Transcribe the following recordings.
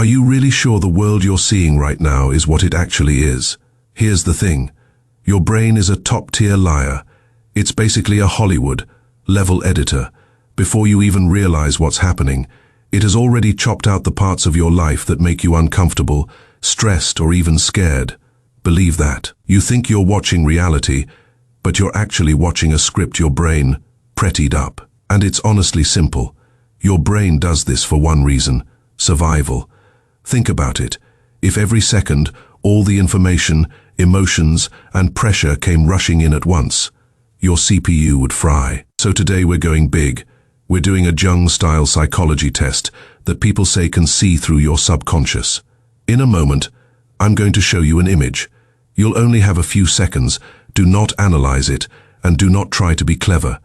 Are you really sure the world you're seeing right now is what it actually is? Here's the thing. Your brain is a top-tier liar. It's basically a Hollywood-level editor. Before you even realize what's happening, it has already chopped out the parts of your life that make you uncomfortable, stressed, or even scared. Believe that. You think you're watching reality, but you're actually watching a script your brain prettied up. And it's honestly simple. Your brain does this for one reason: survival. Think about it. If every second all the information, emotions, and pressure came rushing in at once, your CPU would fry. So today we're going big. We're doing a Jung-style psychology test that people say can see through your subconscious. In a moment, I'm going to show you an image. You'll only have a few seconds. Do not analyze it, and do not try to be clever.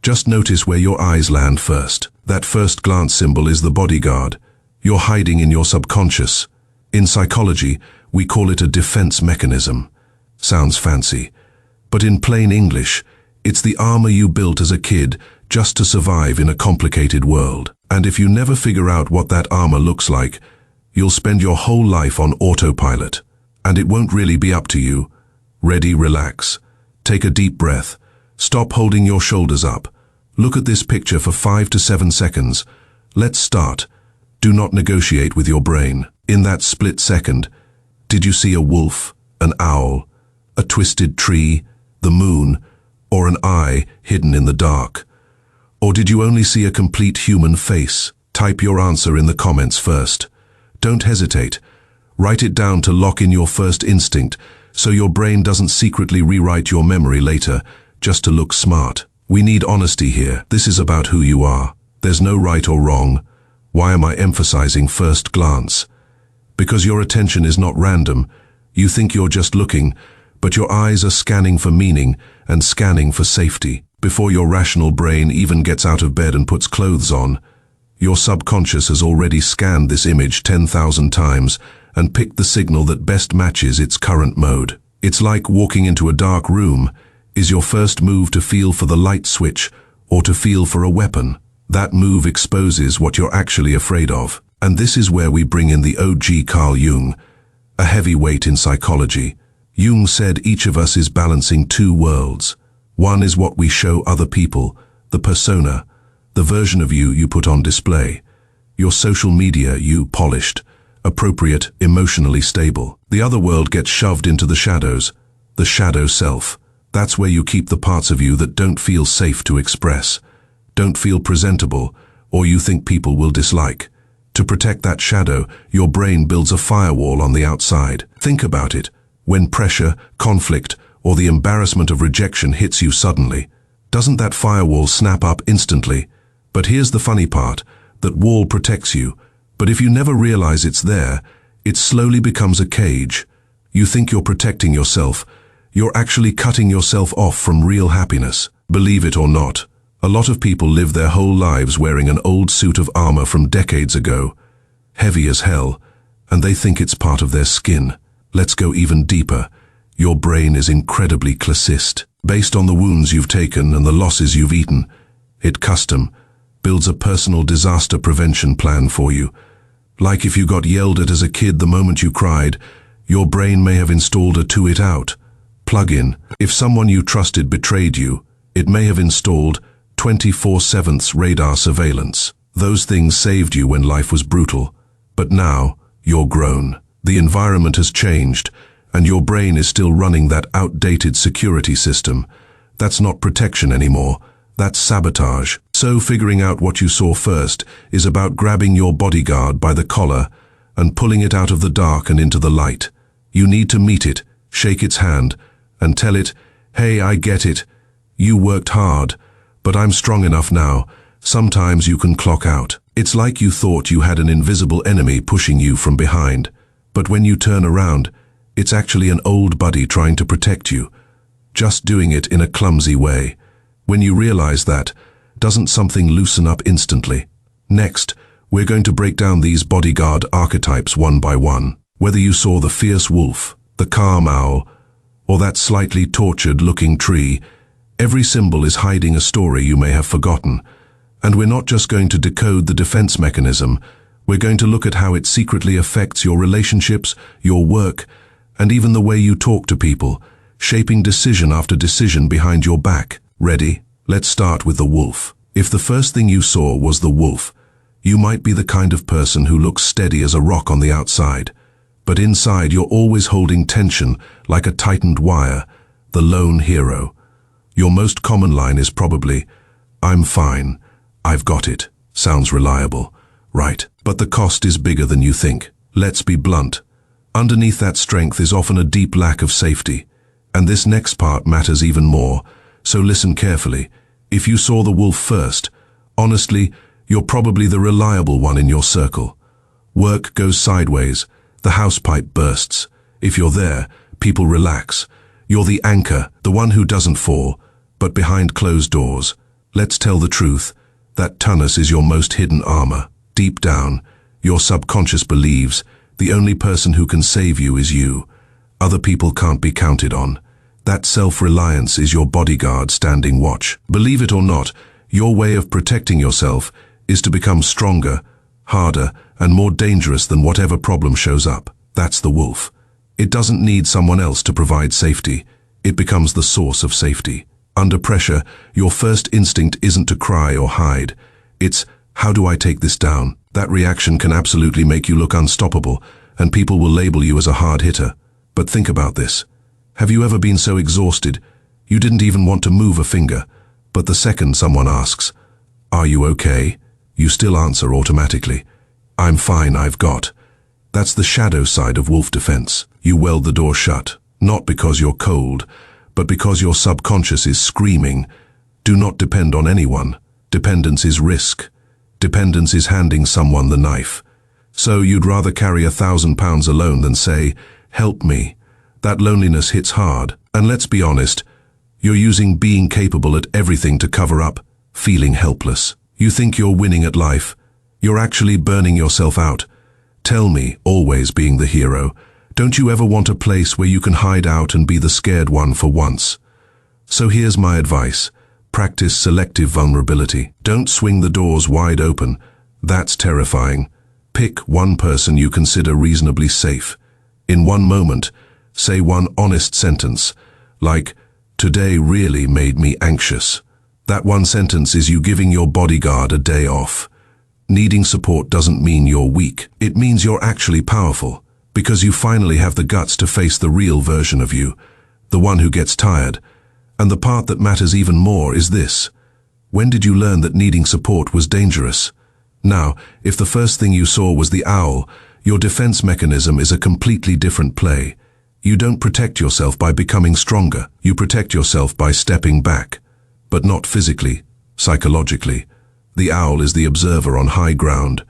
Just notice where your eyes land first. That first glance symbol is the bodyguard. You're hiding in your subconscious. In psychology, we call it a defense mechanism. Sounds fancy. But in plain English, it's the armor you built as a kid just to survive in a complicated world. And if you never figure out what that armor looks like, you'll spend your whole life on autopilot. And it won't really be up to you. Ready, relax. Take a deep breath. Stop holding your shoulders up. Look at this picture for 5 to 7 seconds. Let's start. Do not negotiate with your brain. In that split second, did you see a wolf, an owl, a twisted tree, the moon, or an eye hidden in the dark? Or did you only see a complete human face? Type your answer in the comments first. Don't hesitate. Write it down to lock in your first instinct so your brain doesn't secretly rewrite your memory later just to look smart. We need honesty here. This is about who you are. There's no right or wrong. Why am I emphasizing first glance? Because your attention is not random. You think you're just looking, but your eyes are scanning for meaning and scanning for safety. Before your rational brain even gets out of bed and puts clothes on, your subconscious has already scanned this image 10,000 times and picked the signal that best matches its current mode. It's like walking into a dark room. Is your first move to feel for the light switch or to feel for a weapon? That move exposes what you're actually afraid of. And this is where we bring in the OG Carl Jung, a heavyweight in psychology. Jung said each of us is balancing two worlds. One is what we show other people, the persona, the version of you you put on display. Your social media, you polished, appropriate, emotionally stable. The other world gets shoved into the shadows, the shadow self. That's where you keep the parts of you that don't feel safe to express, don't feel presentable, or you think people will dislike. To protect that shadow, your brain builds a firewall on the outside. Think about it. When pressure, conflict, or the embarrassment of rejection hits you suddenly, doesn't that firewall snap up instantly? But here's the funny part. That wall protects you, but if you never realize it's there, it slowly becomes a cage. You think you're protecting yourself. You're actually cutting yourself off from real happiness. Believe it or not, a lot of people live their whole lives wearing an old suit of armor from decades ago, heavy as hell, and they think it's part of their skin. Let's go even deeper. Your brain is incredibly classist. Based on the wounds you've taken and the losses you've eaten, it custom builds a personal disaster prevention plan for you. Like if you got yelled at as a kid the moment you cried, your brain may have installed a "to it out" plug-in. If someone you trusted betrayed you, it may have installed 24/7 radar surveillance. Those things saved you when life was brutal. But now, you're grown. The environment has changed, and your brain is still running that outdated security system. That's not protection anymore. That's sabotage. So figuring out what you saw first is about grabbing your bodyguard by the collar and pulling it out of the dark and into the light. You need to meet it, shake its hand, and tell it, "Hey, I get it. You worked hard, but I'm strong enough now. Sometimes you can clock out." It's like you thought you had an invisible enemy pushing you from behind, but when you turn around, it's actually an old buddy trying to protect you, just doing it in a clumsy way. When you realize that, doesn't something loosen up instantly? Next, we're going to break down these bodyguard archetypes one by one. Whether you saw the fierce wolf, the calm owl, or that slightly tortured-looking tree, every symbol is hiding a story you may have forgotten. And we're not just going to decode the defense mechanism, We're going to look at how it secretly affects your relationships, your work, and even the way you talk to people, shaping decision after decision behind your back. Ready? Let's start with the wolf. If the first thing you saw was the wolf, you might be the kind of person who looks steady as a rock on the outside, but inside you're always holding tension like a tightened wire, the lone hero. Your most common line is probably, "I'm fine, I've got it." Sounds reliable, right? But the cost is bigger than you think. Let's be blunt. Underneath that strength is often a deep lack of safety. And this next part matters even more, so listen carefully. If you saw the wolf first, honestly, you're probably the reliable one in your circle. Work goes sideways, the house pipe bursts. If you're there, people relax. You're the anchor, the one who doesn't fall, but behind closed doors. Let's tell the truth, that tunnus is your most hidden armor. Deep down, your subconscious believes the only person who can save you is you. Other people can't be counted on. That self-reliance is your bodyguard standing watch. Believe it or not, your way of protecting yourself is to become stronger, harder, and more dangerous than whatever problem shows up. That's the wolf. It doesn't need someone else to provide safety. It becomes the source of safety. Under pressure, your first instinct isn't to cry or hide. It's, how do I take this down? That reaction can absolutely make you look unstoppable, and people will label you as a hard hitter. But think about this. Have you ever been so exhausted, you didn't even want to move a finger, but the second someone asks, "Are you okay?" you still answer automatically, "I'm fine, I've got." That's the shadow side of wolf defense. You weld the door shut, not because you're cold, but because your subconscious is screaming, do not depend on anyone. Dependence is risk. Dependence is handing someone the knife. So you'd rather carry 1,000 pounds alone than say, "Help me." That loneliness hits hard. And let's be honest, you're using being capable at everything to cover up feeling helpless. You think you're winning at life. You're actually burning yourself out. Tell me, always being the hero, don't you ever want a place where you can hide out and be the scared one for once? So here's my advice. Practice selective vulnerability. Don't swing the doors wide open. That's terrifying. Pick one person you consider reasonably safe. In one moment, say one honest sentence, like, "Today really made me anxious." That one sentence is you giving your bodyguard a day off. Needing support doesn't mean you're weak. It means you're actually powerful, because you finally have the guts to face the real version of you, the one who gets tired. And the part that matters even more is this. When did you learn that needing support was dangerous? Now, if the first thing you saw was the owl, your defense mechanism is a completely different play. You don't protect yourself by becoming stronger. You protect yourself by stepping back. But not physically, psychologically. The owl is the observer on high ground.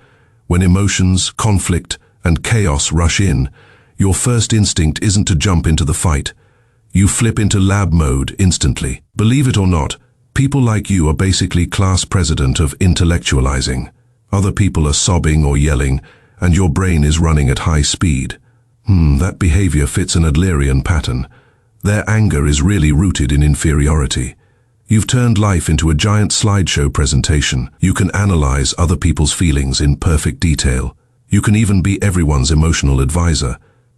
When emotions, conflict, and chaos rush in, your first instinct isn't to jump into the fight. You flip into lab mode instantly. Believe it or not, people like you are basically class president of intellectualizing. Other people are sobbing or yelling, and your brain is running at high speed. That behavior fits an Adlerian pattern. Their anger is really rooted in inferiority. You've turned life into a giant slideshow presentation. You can analyze other people's feelings in perfect detail. You can even be everyone's emotional advisor.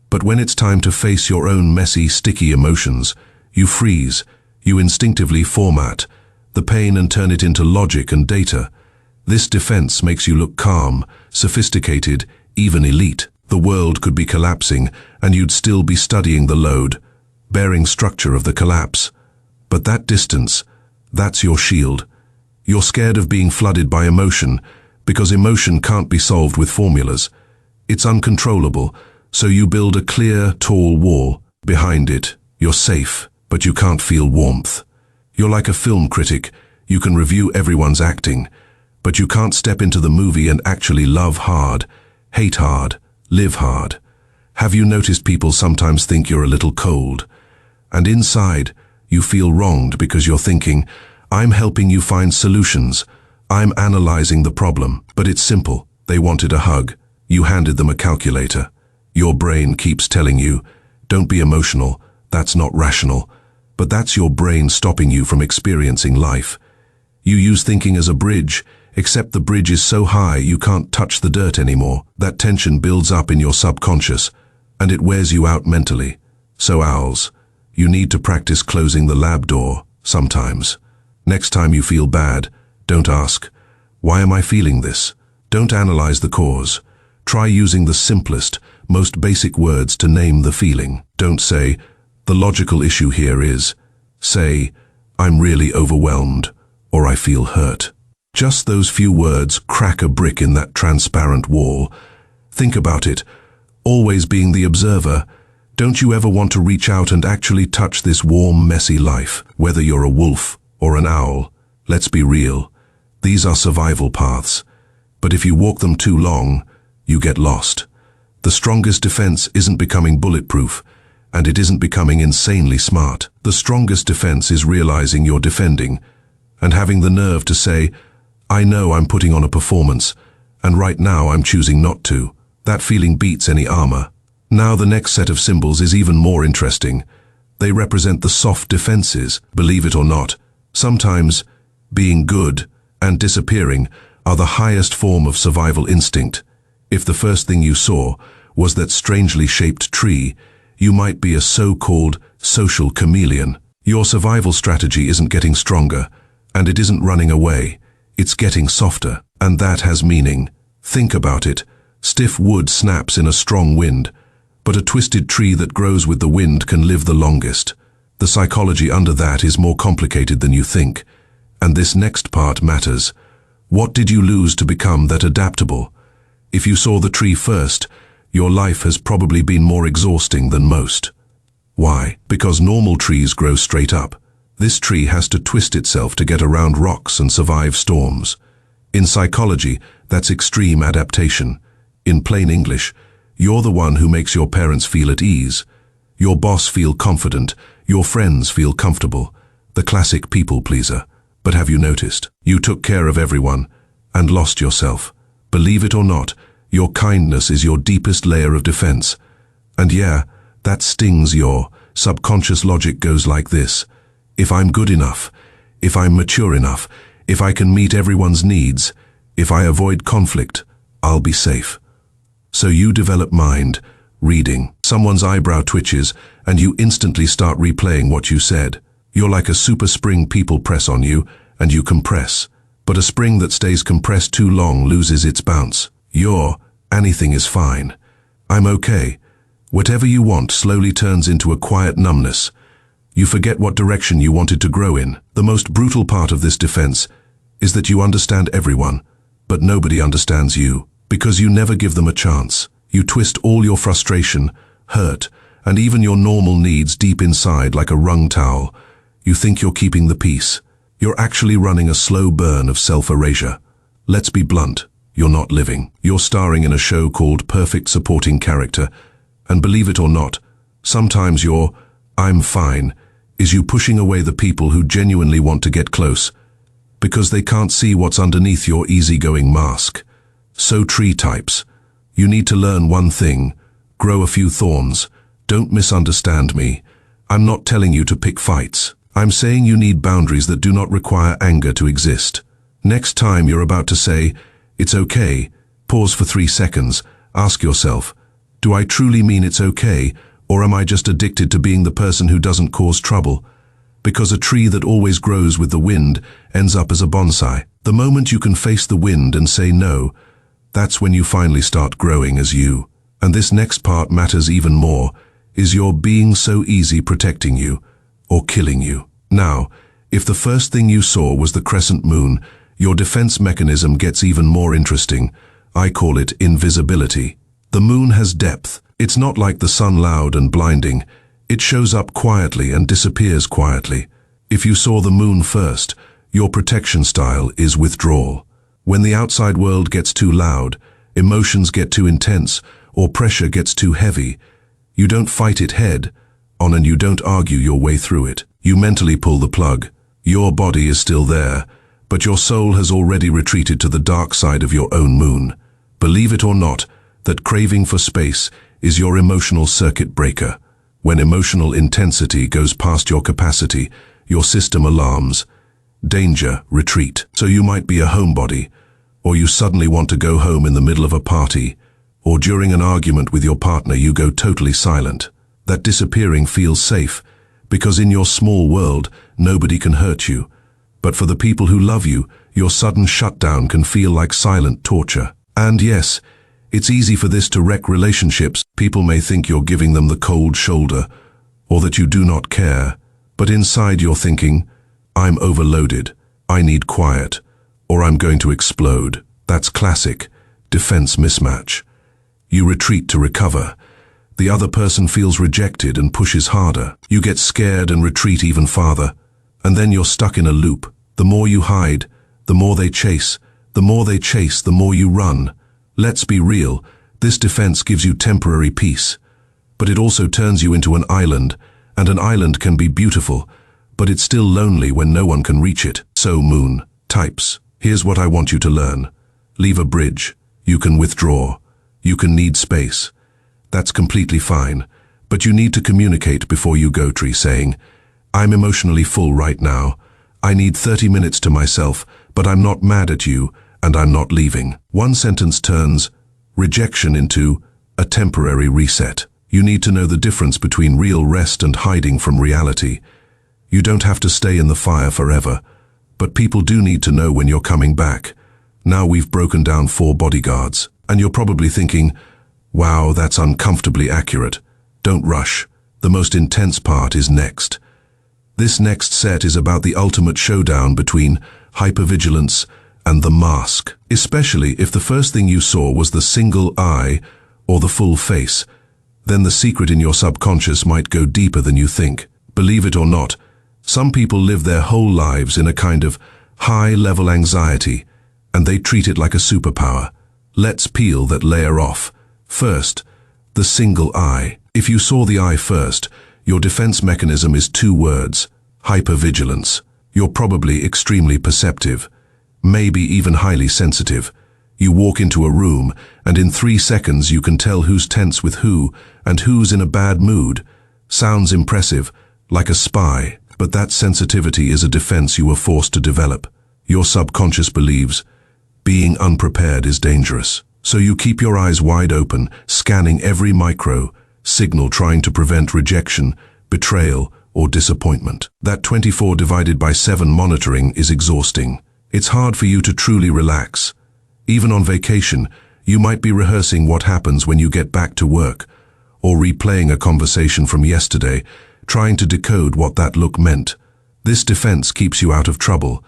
But when it's time to face your own messy, sticky emotions, you freeze. You instinctively format the pain and turn it into logic and data. This defense makes you look calm, sophisticated, even elite. The world could be collapsing, and you'd still be studying the load, bearing structure of the collapse. But that distance, that's your shield. You're scared of being flooded by emotion, because emotion can't be solved with formulas. It's uncontrollable, so you build a clear, tall wall. Behind it, you're safe, but you can't feel warmth. You're like a film critic. You can review everyone's acting, but you can't step into the movie and actually love hard, hate hard, live hard. Have you noticed people sometimes think you're a little cold? And inside, you feel wronged because you're thinking, "I'm helping you find solutions. I'm analyzing the problem." But it's simple. They wanted a hug. You handed them a calculator. Your brain keeps telling you, "Don't be emotional. That's not rational." But that's your brain stopping you from experiencing life. You use thinking as a bridge. except the bridge is so high you can't touch the dirt anymore. That tension builds up in your subconscious, and it wears you out mentally. So owls, you need to practice closing the lab door, sometimes. Next time you feel bad, don't ask, "Why am I feeling this?" Don't analyze the cause. Try using the simplest, most basic words to name the feeling. Don't say, "The logical issue here is." Say, "I'm really overwhelmed," or "I feel hurt." Just those few words crack a brick in that transparent wall. Think about it, always being the observer. Don't you ever want to reach out and actually touch this warm, messy life? Whether you're a wolf or an owl, let's be real. These are survival paths. But if you walk them too long, you get lost. The strongest defense isn't becoming bulletproof, and it isn't becoming insanely smart. The strongest defense is realizing you're defending, and having the nerve to say, "I know I'm putting on a performance, and right now I'm choosing not to." That feeling beats any armor. Now the next set of symbols is even more interesting. They represent the soft defenses. Believe it or not, sometimes being good and disappearing are the highest form of survival instinct. If the first thing you saw was that strangely shaped tree, you might be a so-called social chameleon. Your survival strategy isn't getting stronger, and it isn't running away. It's getting softer, and that has meaning. Think about it. Stiff wood snaps in a strong wind, but a twisted tree that grows with the wind can live the longest. The psychology under that is more complicated than you think, and this next part matters. What did you lose to become that adaptable? If you saw the tree first, your life has probably been more exhausting than most. Why? Because normal trees grow straight up. This tree has to twist itself to get around rocks and survive storms. In psychology, that's extreme adaptation. In plain English, you're the one who makes your parents feel at ease. Your boss feel confident, your friends feel comfortable. The classic people pleaser. But have you noticed? You took care of everyone and lost yourself. Believe it or not, your kindness is your deepest layer of defense. And yeah, that stings. Your subconscious logic goes like this. If I'm good enough, if I'm mature enough, if I can meet everyone's needs, if I avoid conflict, I'll be safe. So you develop mind reading. Someone's eyebrow twitches and you instantly start replaying what you said. You're like a super spring. People press on you and you compress. But a spring that stays compressed too long loses its bounce. Anything is fine. I'm okay. Whatever you want slowly turns into a quiet numbness. You forget what direction you wanted to grow in. The most brutal part of this defense is that you understand everyone, but nobody understands you, because you never give them a chance. You twist all your frustration, hurt, and even your normal needs deep inside like a wrung towel. You think you're keeping the peace. You're actually running a slow burn of self-erasure. Let's be blunt, you're not living. You're starring in a show called Perfect Supporting Character, and believe it or not, sometimes your "I'm fine" is you pushing away the people who genuinely want to get close, because they can't see what's underneath your easygoing mask. So tree types, you need to learn one thing: grow a few thorns. Don't misunderstand me. I'm not telling you to pick fights. I'm saying you need boundaries that do not require anger to exist. Next time you're about to say, "It's okay," pause for 3 seconds. Ask yourself, do I truly mean it's okay, or am I just addicted to being the person who doesn't cause trouble? Because a tree that always grows with the wind ends up as a bonsai. The moment you can face the wind and say no, that's when you finally start growing as you. And this next part matters even more. Is your being so easy protecting you or killing you? Now, if the first thing you saw was the crescent moon, your defense mechanism gets even more interesting. I call it invisibility. The moon has depth. It's not like the sun, loud and blinding. It shows up quietly and disappears quietly. If you saw the moon first, your protection style is withdrawal. When the outside world gets too loud, emotions get too intense, or pressure gets too heavy, you don't fight it head on and you don't argue your way through it. You mentally pull the plug. Your body is still there, but your soul has already retreated to the dark side of your own moon. Believe it or not, that craving for space is your emotional circuit breaker. When emotional intensity goes past your capacity, your system alarms. Danger, retreat. So you might be a homebody, or you suddenly want to go home in the middle of a party, or during an argument with your partner you go totally silent. That disappearing feels safe, because in your small world, nobody can hurt you. But for the people who love you, your sudden shutdown can feel like silent torture. And yes, it's easy for this to wreck relationships. People may think you're giving them the cold shoulder, or that you do not care. But inside you're thinking, I'm overloaded, I need quiet, or I'm going to explode. That's classic defense mismatch. You retreat to recover. The other person feels rejected and pushes harder. You get scared and retreat even farther. And then you're stuck in a loop. The more you hide, the more they chase. The more they chase, the more you run. Let's be real, this defense gives you temporary peace. But it also turns you into an island, and an island can be beautiful, but it's still lonely when no one can reach it. So moon, types, here's what I want you to learn. Leave a bridge. You can withdraw. You can need space. That's completely fine, but you need to communicate before you go, saying, I'm emotionally full right now. I need 30 minutes to myself, but I'm not mad at you, and I'm not leaving. One sentence turns rejection into a temporary reset. You need to know the difference between real rest and hiding from reality. You don't have to stay in the fire forever, but people do need to know when you're coming back. Now we've broken down 4 bodyguards, and you're probably thinking, wow, that's uncomfortably accurate. Don't rush. The most intense part is next. This next set is about the ultimate showdown between hypervigilance and the mask, especially if the first thing you saw was the single eye or the full face. Then the secret in your subconscious might go deeper than you think. Believe it or not, some people live their whole lives in a kind of high-level anxiety, and they treat it like a superpower. Let's peel that layer off. First, the single eye. If you saw the eye first, your defense mechanism is 2 words, hypervigilance. You're probably extremely perceptive, maybe even highly sensitive. You walk into a room, and in 3 seconds you can tell who's tense with who and who's in a bad mood. Sounds impressive, like a spy, but that sensitivity is a defense you were forced to develop. Your subconscious believes being unprepared is dangerous. So you keep your eyes wide open, scanning every micro signal, trying to prevent rejection, betrayal, or disappointment. That 24 divided by 7 monitoring is exhausting. It's hard for you to truly relax. Even on vacation, you might be rehearsing what happens when you get back to work, or replaying a conversation from yesterday, trying to decode what that look meant. This defense keeps you out of trouble,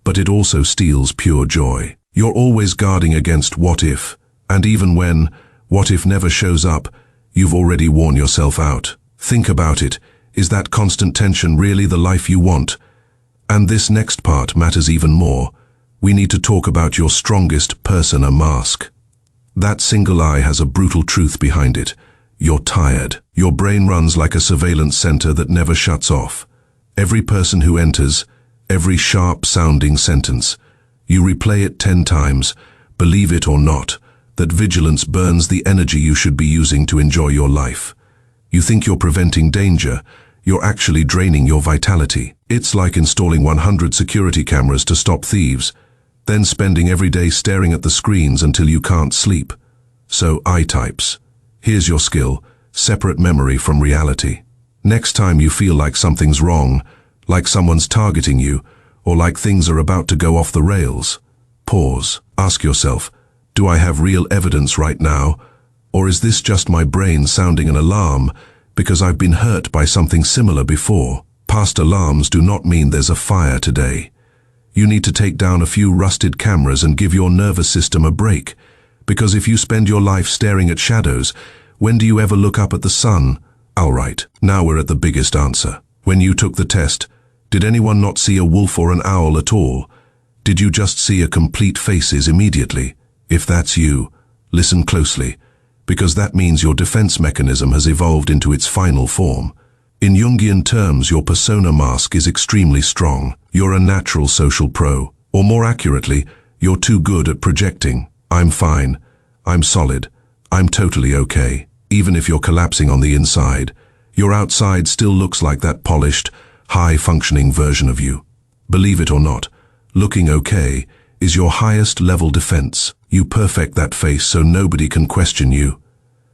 but it also steals pure joy. You're always guarding against what if, and even when what if never shows up, you've already worn yourself out. Think about it. Is that constant tension really the life you want? And this next part matters even more. We need to talk about your strongest persona mask. That single eye has a brutal truth behind it. You're tired. Your brain runs like a surveillance center that never shuts off. Every person who enters, every sharp-sounding sentence, you replay it 10 times, believe it or not, that vigilance burns the energy you should be using to enjoy your life. You think you're preventing danger, you're actually draining your vitality. It's like installing 100 security cameras to stop thieves, then spending every day staring at the screens until you can't sleep. So, archetypes. Here's your skill, separate memory from reality. Next time you feel like something's wrong, like someone's targeting you, or like things are about to go off the rails, pause. Ask yourself, do I have real evidence right now, or is this just my brain sounding an alarm because I've been hurt by something similar before? Past alarms do not mean there's a fire today. You need to take down a few rusted cameras and give your nervous system a break, because if you spend your life staring at shadows, when do you ever look up at the sun? All right, now we're at the biggest answer. When you took the test, did anyone not see a wolf or an owl at all? Did you just see a complete faces immediately? If that's you, listen closely, because that means your defense mechanism has evolved into its final form. In Jungian terms, your persona mask is extremely strong. You're a natural social pro, or more accurately, you're too good at projecting. I'm fine, I'm solid, I'm totally okay. Even if you're collapsing on the inside, your outside still looks like that polished, high-functioning version of you. Believe it or not, looking okay is your highest level defense. You perfect that face so nobody can question you.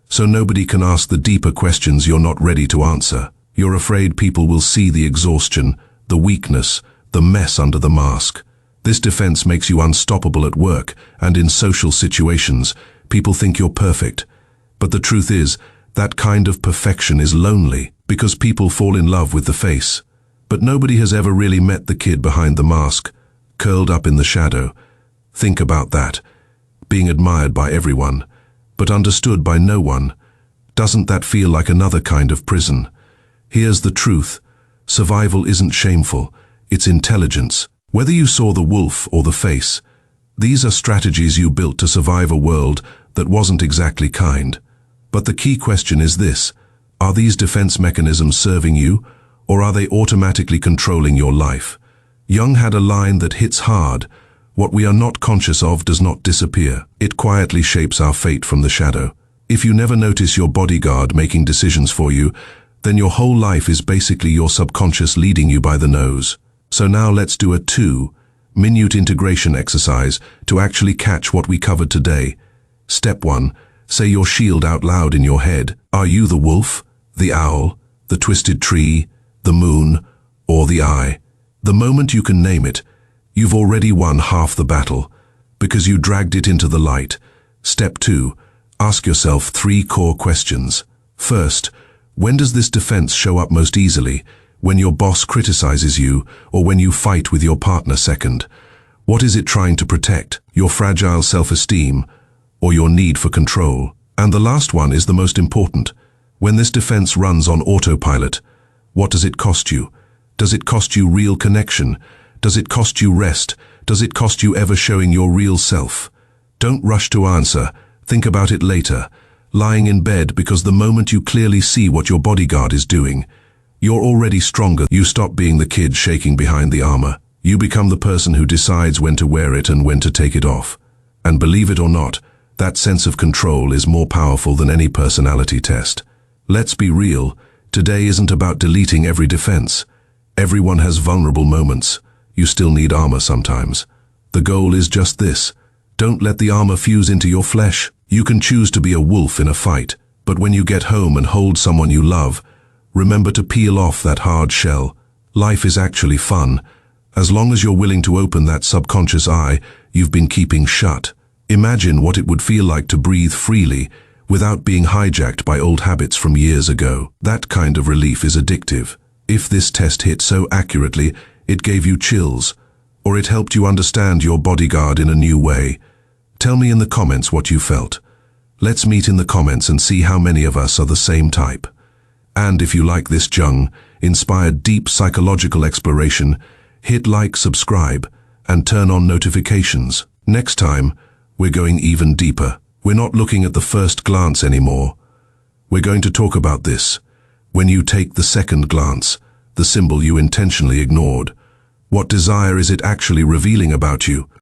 So nobody can ask the deeper questions you're not ready to answer. You're afraid people will see the exhaustion, the weakness, the mess under the mask. This defense makes you unstoppable at work and in social situations. People think you're perfect. But the truth is, that kind of perfection is lonely because people fall in love with the face. But nobody has ever really met the kid behind the mask, curled up in the shadow. Think about that. Being admired by everyone, but understood by no one. Doesn't that feel like another kind of prison? Here's the truth. Survival isn't shameful. It's intelligence. Whether you saw the wolf or the face, these are strategies you built to survive a world that wasn't exactly kind. But the key question is this: are these defense mechanisms serving you, or are they automatically controlling your life? Jung had a line that hits hard: what we are not conscious of does not disappear. It quietly shapes our fate from the shadow. If you never notice your bodyguard making decisions for you, then your whole life is basically your subconscious leading you by the nose. So now let's do a 2-minute integration exercise to actually catch what we covered today. Step 1. Say your shield out loud in your head. Are you the wolf, the owl, the twisted tree, the moon, or the eye? The moment you can name it, you've already won half the battle, because you dragged it into the light. Step 2. Ask yourself 3 core questions. First, when does this defense show up most easily? When your boss criticizes you, or when you fight with your partner? Second, what is it trying to protect? Your fragile self-esteem, or your need for control? And the last one is the most important. When this defense runs on autopilot, what does it cost you? Does it cost you real connection? Does it cost you rest? Does it cost you ever showing your real self? Don't rush to answer. Think about it later, lying in bed, because the moment you clearly see what your bodyguard is doing, you're already stronger. You stop being the kid shaking behind the armor. You become the person who decides when to wear it and when to take it off. And believe it or not, that sense of control is more powerful than any personality test. Let's be real. Today isn't about deleting every defense. Everyone has vulnerable moments. You still need armor sometimes. The goal is just this: don't let the armor fuse into your flesh. You can choose to be a wolf in a fight, but when you get home and hold someone you love, remember to peel off that hard shell. Life is actually fun, as long as you're willing to open that subconscious eye you've been keeping shut. Imagine what it would feel like to breathe freely without being hijacked by old habits from years ago. That kind of relief is addictive. If this test hit so accurately, it gave you chills, or it helped you understand your bodyguard in a new way, tell me in the comments what you felt. Let's meet in the comments and see how many of us are the same type. And if you like this Jung-inspired deep psychological exploration, hit like, subscribe, and turn on notifications. Next time, we're going even deeper. We're not looking at the first glance anymore. We're going to talk about this: when you take the second glance, the symbol you intentionally ignored. What desire is it actually revealing about you?